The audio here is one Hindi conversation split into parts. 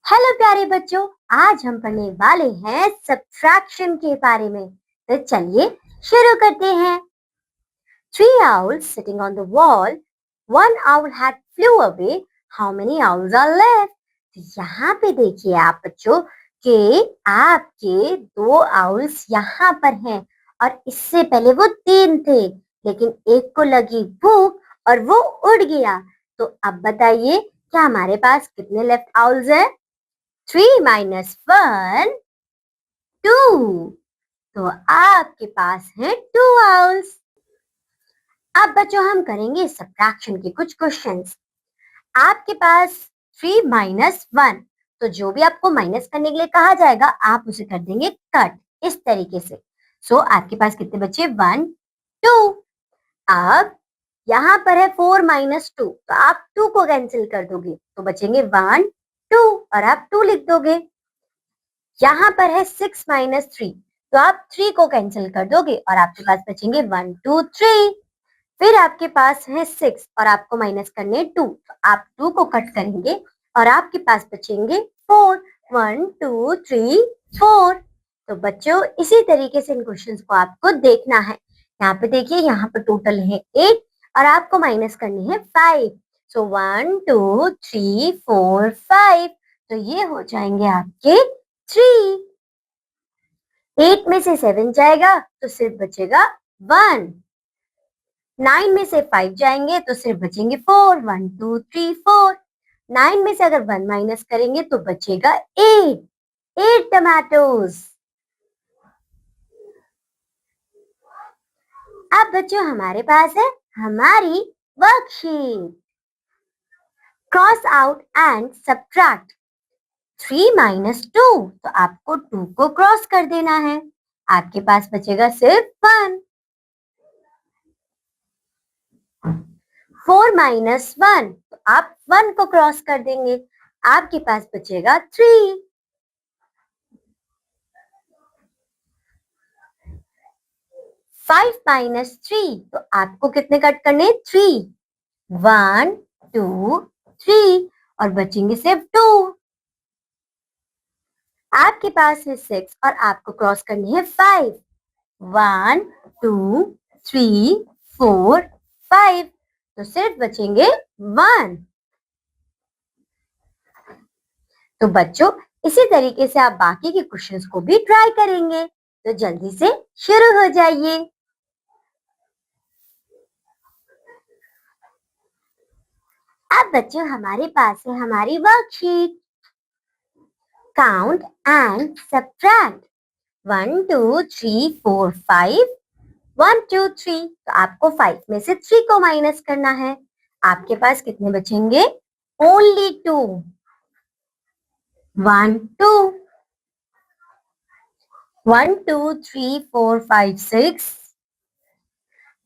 हेलो प्यारे बच्चों, आज हम पढ़ने वाले हैं सब्ट्रैक्शन के बारे में। तो चलिए शुरू करते हैं। Three owls sitting on the wall. One owl had flew away. How many owls are left? तो यहाँ पे देखिए आप बच्चों कि आपके दो आउल्स यहाँ पर हैं और इससे पहले वो तीन थे, लेकिन एक को लगी भूख और वो उड़ गया। तो अब बताइए क्या हमारे पास कितने लेफ्ट आउल्स हैं? 3 minus 1, 2। तो आपके पास है 2 आउल्स। अब बच्चों हम करेंगे सब्ट्रैक्शन के कुछ क्वेश्चंस। आपके पास 3 minus 1, तो जो भी आपको माइनस करने के लिए कहा जाएगा आप उसे कर देंगे कट इस तरीके से। आपके पास कितने बचे? 1, 2। अब यहाँ पर है 4 minus 2, तो आप 2 को कैंसिल कर दोगे तो बचेंगे 1, 2 और आप 2 लिख दोगे। यहाँ पर है 6 minus 3, तो आप 3 को कैंसिल कर दोगे और आपके पास बचेंगे 1, 2, 3। फिर आपके पास है 6 और आपको माइनस करने 2, तो आप 2 को कट करेंगे और आपके पास बचेंगे 4, 1, 2, 3, 4। तो बच्चों इसी तरीके से इन क्वेश्चंस को आपको देखना है। यहाँ पे देखिए, यहाँ पर टोटल है 8 और आपको माइनस करनी है 5। 1, 2, 3, 4, 5, तो ये हो जाएंगे आपके 3। 8 में से 7 जाएगा तो सिर्फ बचेगा 1। 9 में से 5 जाएंगे तो सिर्फ बचेंगे 4, 1, 2, 3, 4। 9 में से अगर 1 माइनस करेंगे तो बचेगा 8, 8 टमाटोज। अब बच्चों हमारे पास है हमारी worksheet. Cross out and subtract 3 minus 2, तो आपको 2 को क्रॉस कर देना है। आपके पास बचेगा सिर्फ 1। 4 minus 1, तो आप 1 को क्रॉस कर देंगे, आपके पास बचेगा 3। 5 minus 3, तो आपको कितने कट करने? 3। 1, 2, 3 और बचेंगे सिर्फ 2। आपके पास है 6 और आपको क्रॉस करनी है 5। 1, 2, 3, 4, 5, तो सिर्फ बचेंगे 1। तो बच्चों इसी तरीके से आप बाकी के क्वेश्चंस को भी ट्राई करेंगे। तो जल्दी से शुरू हो जाइए। अब बच्चों हमारे पास है हमारी वर्कशीट। Count and subtract 1, 2, 3, 4, 5। 1, 2, 3, तो आपको 5 में से 3 को माइनस करना है। आपके पास कितने बचेंगे? ओनली 2। 1, 2, 1, 2, 3, 4, 5, 6।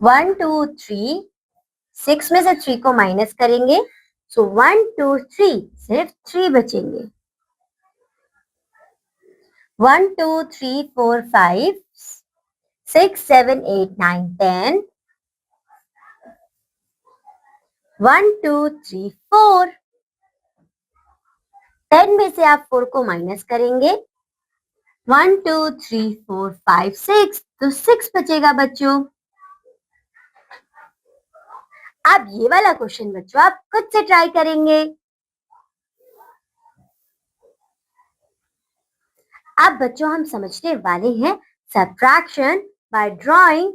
1, 2, 3, 6 में से 3 को माइनस करेंगे, 1, 2, 3, सिर्फ 3 बचेंगे। 1, 2, 3, 4, 5, 6, 7, 8, 9, 10। 1, 2, 3, 4। 10 में से आप 4 को माइनस करेंगे, 1, 2, 3, 4, 5, 6, तो 6 बचेगा बच्चों। अब ये वाला क्वेश्चन बच्चों आप खुद से ट्राई करेंगे। अब बच्चों हम समझने वाले हैं सब्ट्रैक्शन बाय ड्राइंग।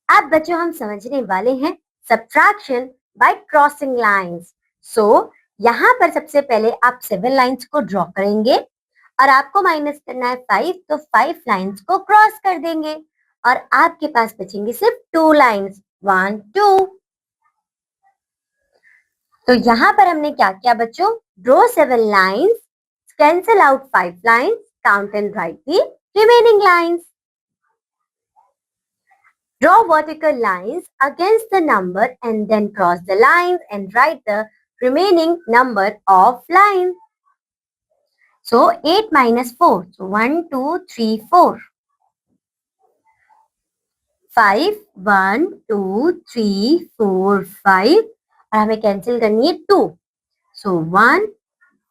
अब बच्चों हम समझने वाले हैं सब्ट्रैक्शन बाय क्रॉसिंग लाइंस। यहाँ पर सबसे पहले आप 7 लाइंस को ड्रॉ करेंगे और आपको माइनस करना है 5, तो 5 लाइंस को क्रॉस कर देंगे और आपके पास बचेंगे सिर्फ 2 लाइंस, 1, 2। तो यहाँ पर हमने क्या किया बच्चों? Draw 7 lines, cancel out 5 lines, count and write the remaining lines. Draw vertical lines against the number and then cross the lines and write the remaining number of lines. 8 minus 4, 1, 2, 3, 4. 5, 1, 2, 3, 4, 5 और हमें कैंसिल करनी है 2। 1,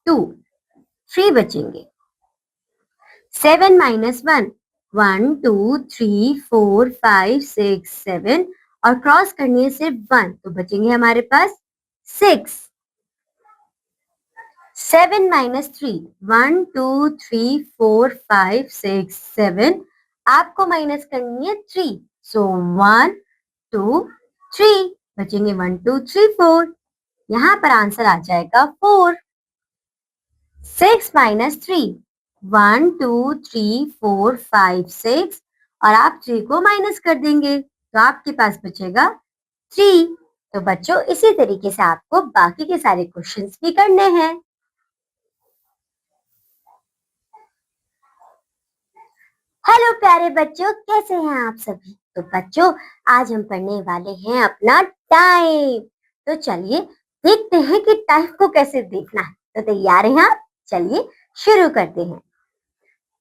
2, 3 बचेंगे। 7 minus 1, 1 2 3 4 5 6 7 और क्रॉस करनी है सिर्फ 1, तो बचेंगे हमारे पास 6। 7 minus 3, 1 2 3 4 5 6 7, आपको माइनस करनी है 3, सो 1 2 3 बचेंगे 1 2 3 4, यहाँ पर आंसर आ जाएगा 4। 6 minus 3, 1 2 3 4 5 6 और आप 3 को माइनस कर देंगे तो आपके पास बचेगा 3। तो बच्चों इसी तरीके से आपको बाकी के सारे क्वेश्चंस भी करने हैं। हेलो प्यारे बच्चों, कैसे हैं आप सभी? तो बच्चों आज हम पढ़ने वाले हैं अपना टाइम। तो चलिए देखते हैं कि टाइम को कैसे देखना है। तो तैयार हैं आप? चलिए शुरू करते हैं।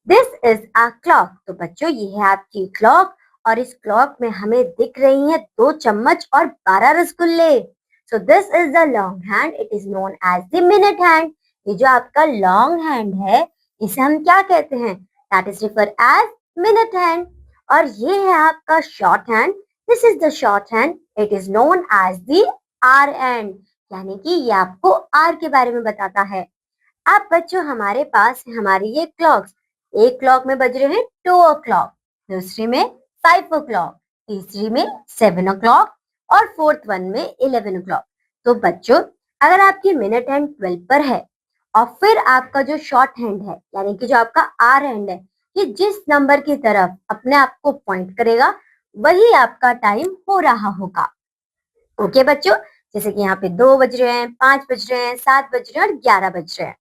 This is a clock. तो बच्चों ये है आपकी क्लॉक और इस क्लॉक में हमें दिख रही हैं 2 चम्मच और 12 रसगुल्ले। So this is the long hand, it is known as the minute hand. ये जो आपका लॉन्ग हैंड है इसे हम क्या कहते हैं? That is refer as minute hand. और ये है आपका short hand, this is the short hand, it is known as the hour hand, यानी कि ये आपको आर के बारे में बताता है। अब बच्चों हमारे पास हमारी ये क्लॉक्स, एक क्लॉक में बज रहे हैं 2 o'clock, दूसरी में 5 o'clock, तीसरी में 7 o'clock और फोर्थ वन में 11 o'clock। तो बच्चों अगर आपकी मिनट हैंड 12 पर है और फिर आपका जो शॉर्ट हैंड है यानी कि जो आपका आर हैंड है, ये जिस नंबर की तरफ अपने आप को पॉइंट करेगा वही आपका टाइम हो रहा होगा। ओके बच्चों, जैसे कि यहाँ पे 2 बज रहे हैं, 5 बज रहे हैं, 7 बज रहे हैं और 11 बज रहे हैं।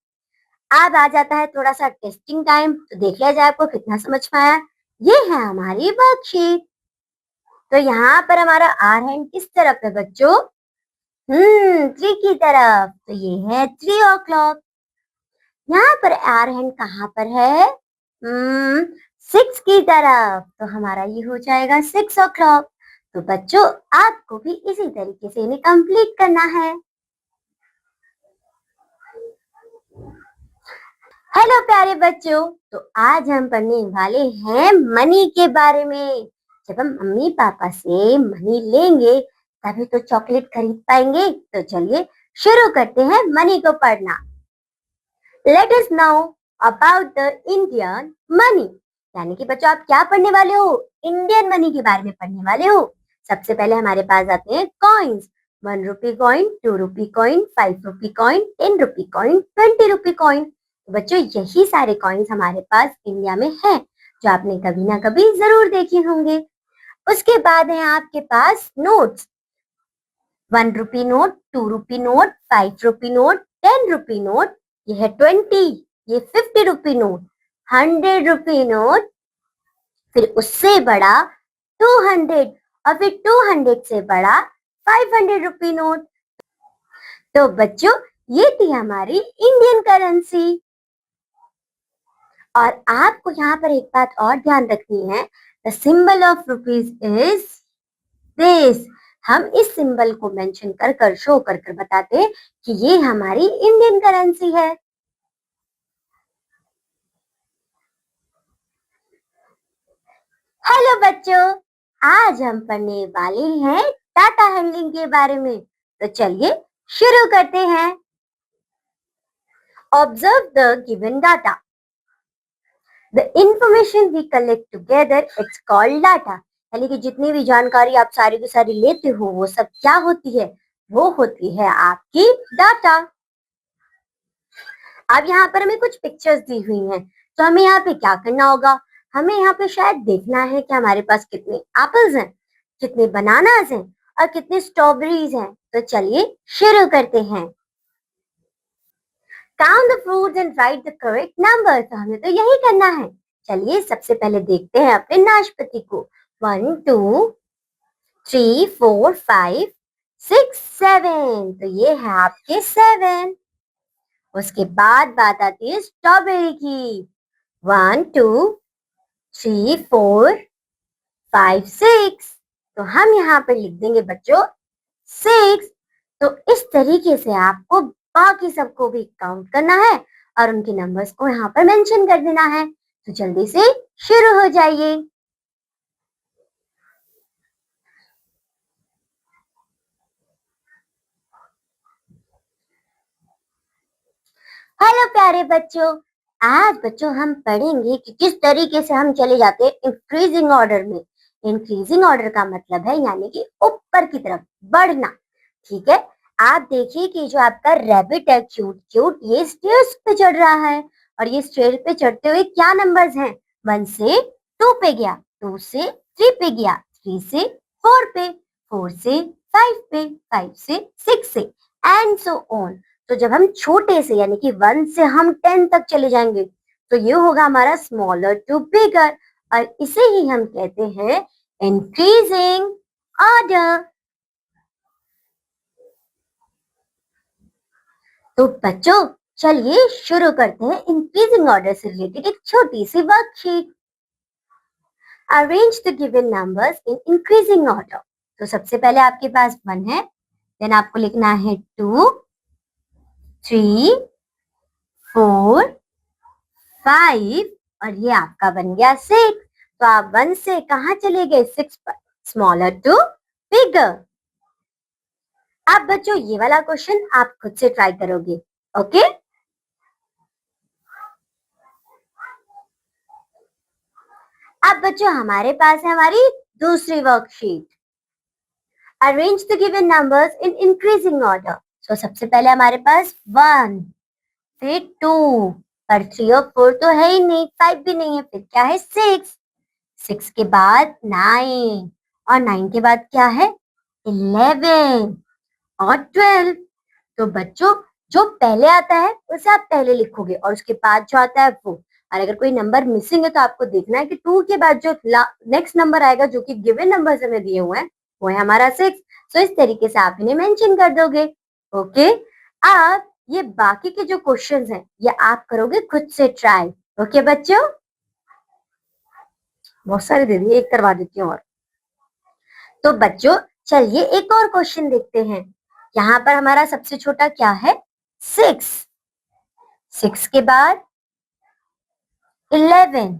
अब आ जाता है थोड़ा सा टेस्टिंग टाइम, तो देख लिया जाए आपको कितना समझ में आया। ये है हमारी वर्कशीट। तो यहाँ पर हमारा आर हैंड किस तरफ है बच्चों? 3 की तरफ, तो ये है 3 o'clock। यहाँ पर आर हैंड कहाँ पर है? 6 की तरफ, तो हमारा ये हो जाएगा 6 o'clock। तो बच्चों आपको भी इसी तरीके से इन्हें कंप्लीट करना है। हेलो प्यारे बच्चों, तो आज हम पढ़ने वाले हैं मनी के बारे में। जब हम मम्मी पापा से मनी लेंगे तभी तो चॉकलेट खरीद पाएंगे। तो चलिए शुरू करते हैं मनी को पढ़ना। Let us now about the Indian money, यानी कि बच्चों आप क्या पढ़ने वाले हो? इंडियन मनी के बारे में पढ़ने वाले हो। सबसे पहले हमारे पास आते हैं coins. 1 rupee coin, 2 rupee coin, 5 rupee coin, 10 rupee coin, 20 rupee coin. बच्चों यही सारे कॉइन्स हमारे पास इंडिया में है जो आपने कभी ना कभी जरूर देखे होंगे। उसके बाद है आपके पास notes. 1 rupee note, 2 rupee note, 5 rupee note, 10 rupee note, ये है 20, ये 50 रुपी नोट, 100 रुपी नोट, फिर उससे बड़ा 200 और फिर 200 से बड़ा 500 रुपी नोट। तो बच्चों ये थी हमारी इंडियन करेंसी। और आपको यहाँ पर एक बात और ध्यान रखनी है, the symbol of rupees is this. हम इस सिंबल को मेंशन कर कर शो कर कर बताते हैं कि ये हमारी इंडियन करेंसी है। हेलो बच्चों, आज हम पढ़ने वाले हैं डाटा हैंडलिंग के बारे में। तो चलिए शुरू करते हैं। Observe the given data. The information we collect together, it's called data। यानी कि जितनी भी जानकारी आप सारी की सारी लेते हो वो सब क्या होती है? वो होती है आपकी डाटा। अब यहाँ पर हमें कुछ पिक्चर्स दी हुई हैं, तो हमें यहाँ पे क्या करना होगा? हमें यहाँ पे शायद देखना है कि हमारे पास कितने एप्पल्स हैं, कितने बनानास हैं और कितने स्ट्रॉबेरीज हैं। तो चलिए शुरू करते हैं। Count the fruits and right the correct number. तो हमें तो यही करना है। चलिए सबसे पहले देखते हैं अपने नाशपाती को। 1 2 3 4 5 6 7, तो ये है आपके 7। उसके बाद बात आती है स्ट्रॉबेरी की। 1 2 3 4 5 6, तो हम यहाँ पर लिख देंगे बच्चों 6। तो इस तरीके से आपको बाकी सबको भी काउंट करना है और उनके नंबर्स को यहाँ पर मेंशन कर देना है। तो जल्दी से शुरू हो जाइए। हेलो प्यारे बच्चों, आज बच्चों हम पढ़ेंगे कि किस तरीके से हम चले जाते हैं इंक्रीजिंग ऑर्डर में। इंक्रीजिंग ऑर्डर का मतलब है यानी कि ऊपर की तरफ बढ़ना। ठीक है, आप देखिए कि जो आपका रैबिट है क्यूट क्यूट, ये स्टेयर्स पे चढ़ रहा है और ये स्टेयर पे चढ़ते हुए क्या नंबर्स हैं? 1 से 2 पे गया, 2 से 3 पे गया, 3 से 4 पे, 4 से 5 पे, 5 से 6 से एंड सो ऑन। तो जब हम छोटे से यानी कि 1 से हम 10 तक चले जाएंगे तो ये होगा हमारा स्मॉलर टू बिगर और इसे ही हम कहते हैं इंक्रीजिंग ऑर्डर। तो बच्चों चलिए शुरू करते हैं इंक्रीजिंग ऑर्डर से रिलेटेड एक छोटी सी worksheet. Arrange the given numbers in increasing order. तो सबसे पहले आपके पास 1 है, देन आपको लिखना है 2, 3, 4, 5 और ये आपका बन गया 6। तो आप 1 से कहाँ चले गए? 6 पर, स्मॉलर टू बिगर। अब बच्चों ये वाला क्वेश्चन आप खुद से ट्राई करोगे, ओके? अब बच्चों हमारे पास है हमारी दूसरी worksheet. Arrange the given numbers in increasing order. तो सबसे पहले हमारे पास 1, फिर 2, पर 3 और 4 तो है ही नहीं, 5 भी नहीं है, फिर क्या है? 6, 6 के बाद 9 और 9 के बाद क्या है? 11 और 12। तो बच्चों जो पहले आता है उसे आप पहले लिखोगे और उसके बाद जो आता है वो। और अगर कोई नंबर मिसिंग है तो आपको देखना है कि 2 के बाद जो नेक्स्ट नंबर आएगा जो कि गिवन नंबर हमें दिए हुए हैं वो है हमारा 6। तो इस तरीके से आप इन्हें मेंशन कर दोगे, ओके? अब ये बाकी के जो क्वेश्चंस हैं ये आप करोगे खुद से ट्राई, ओके बच्चों? बहुत सारे दे दिए, एक करवा देती हूँ और। तो बच्चों चलिए एक और क्वेश्चन देखते हैं। यहाँ पर हमारा सबसे छोटा क्या है? 6, 6 के बाद 11,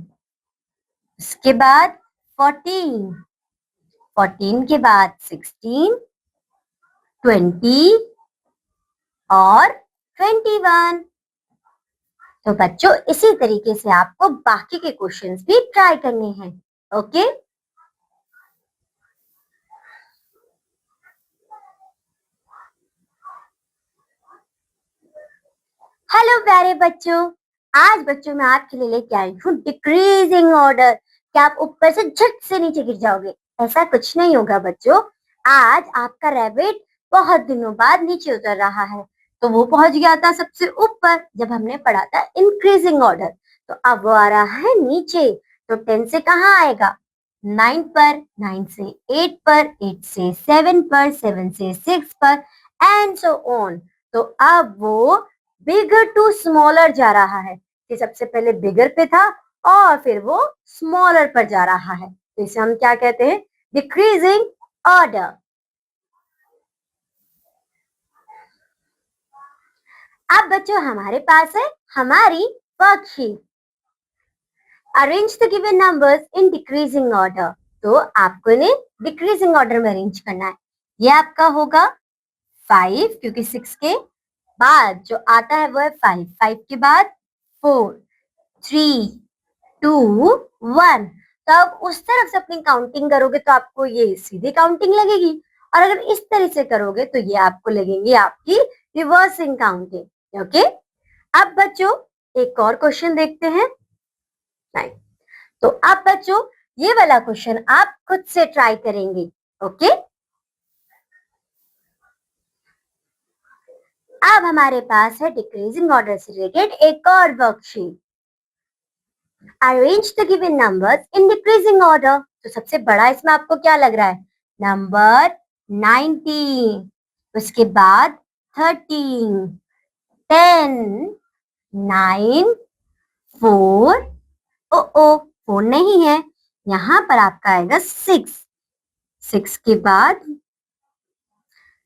उसके बाद 14, 14 के बाद 16, 20 और 21। तो बच्चों इसी तरीके से आपको बाकी के क्वेश्चंस भी ट्राई करने हैं, ओके? हेलो प्यारे बच्चों, आज बच्चों मैं आपके लिए लेके आई हूँ डिक्रीजिंग ऑर्डर कि आप ऊपर से झट से नीचे गिर जाओगे। ऐसा कुछ नहीं होगा बच्चों। आज आपका रैबिट बहुत दिनों बाद नीचे उतर रहा है, तो वो पहुंच गया था सबसे ऊपर जब हमने पढ़ा था इंक्रीजिंग ऑर्डर। तो अब वो आ रहा है नीचे, तो 10 से कहाँ आएगा? 9 पर, 9 से 8 पर, 8 से 7 पर, 7 से 6 पर एंड सो ऑन। तो अब वो बिगर टू स्मॉलर जा रहा है कि सबसे पहले बिगर पे था और फिर वो स्मॉलर पर जा रहा है। तो इसे हम क्या कहते हैं? Decreasing order. अब बच्चों हमारे पास है हमारी worksheet. Arrange the given numbers in decreasing order. तो आपको इन्हें डिक्रीजिंग ऑर्डर में अरेंज करना है। ये आपका होगा 5 क्योंकि 6 के बाद जो आता है वो है 5, 5 के बाद 4, 3, 2, 1। तो आप उस तरफ से अपनी काउंटिंग करोगे तो आपको ये सीधी काउंटिंग लगेगी और अगर इस तरह से करोगे तो ये आपको लगेंगी आपकी रिवर्सिंग काउंटिंग, ओके? अब बच्चों एक और क्वेश्चन देखते हैं। नहीं, तो अब बच्चों ये वाला क्वेश्चन आप खुद से ट्राई करेंगे, ओके? अब हमारे पास है डिक्रीजिंग ऑर्डर से रिलेटेड एक और worksheet. Arrange the given numbers in decreasing order. तो सबसे बड़ा इसमें आपको क्या लग रहा है? नंबर 19, उसके बाद 13, 10, 9, 4, ओ ओ 4 नहीं है, यहाँ पर आपका आएगा 6, 6 के बाद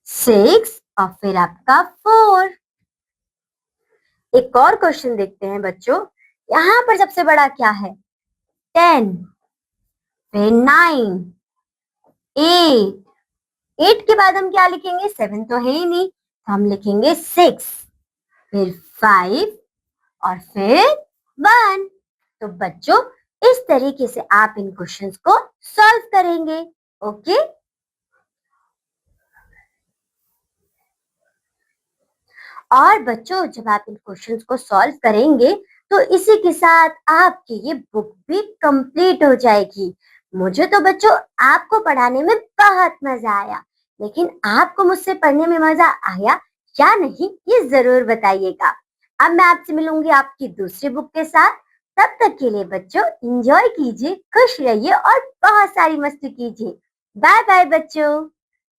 6 और फिर आपका 4। एक और क्वेश्चन देखते हैं बच्चों। यहाँ पर सबसे बड़ा क्या है? 10, फिर 9, 8, 8 के बाद हम क्या लिखेंगे? 7 तो है ही नहीं, तो हम लिखेंगे 6, फिर 5 और फिर 1। तो बच्चों इस तरीके से आप इन क्वेश्चंस को सॉल्व करेंगे। ओके, और बच्चों जब आप इन क्वेश्चंस को सॉल्व करेंगे तो इसी के साथ आपकी ये बुक भी कंप्लीट हो जाएगी। मुझे तो बच्चों आपको पढ़ाने में बहुत मजा आया, लेकिन आपको मुझसे पढ़ने में मजा आया या नहीं ये जरूर बताइएगा। अब मैं आपसे मिलूंगी आपकी दूसरी बुक के साथ। तब तक के लिए बच्चों एंजॉय कीजिए, खुश रहिए और बहुत सारी मस्ती कीजिए। बाय बाय बच्चों।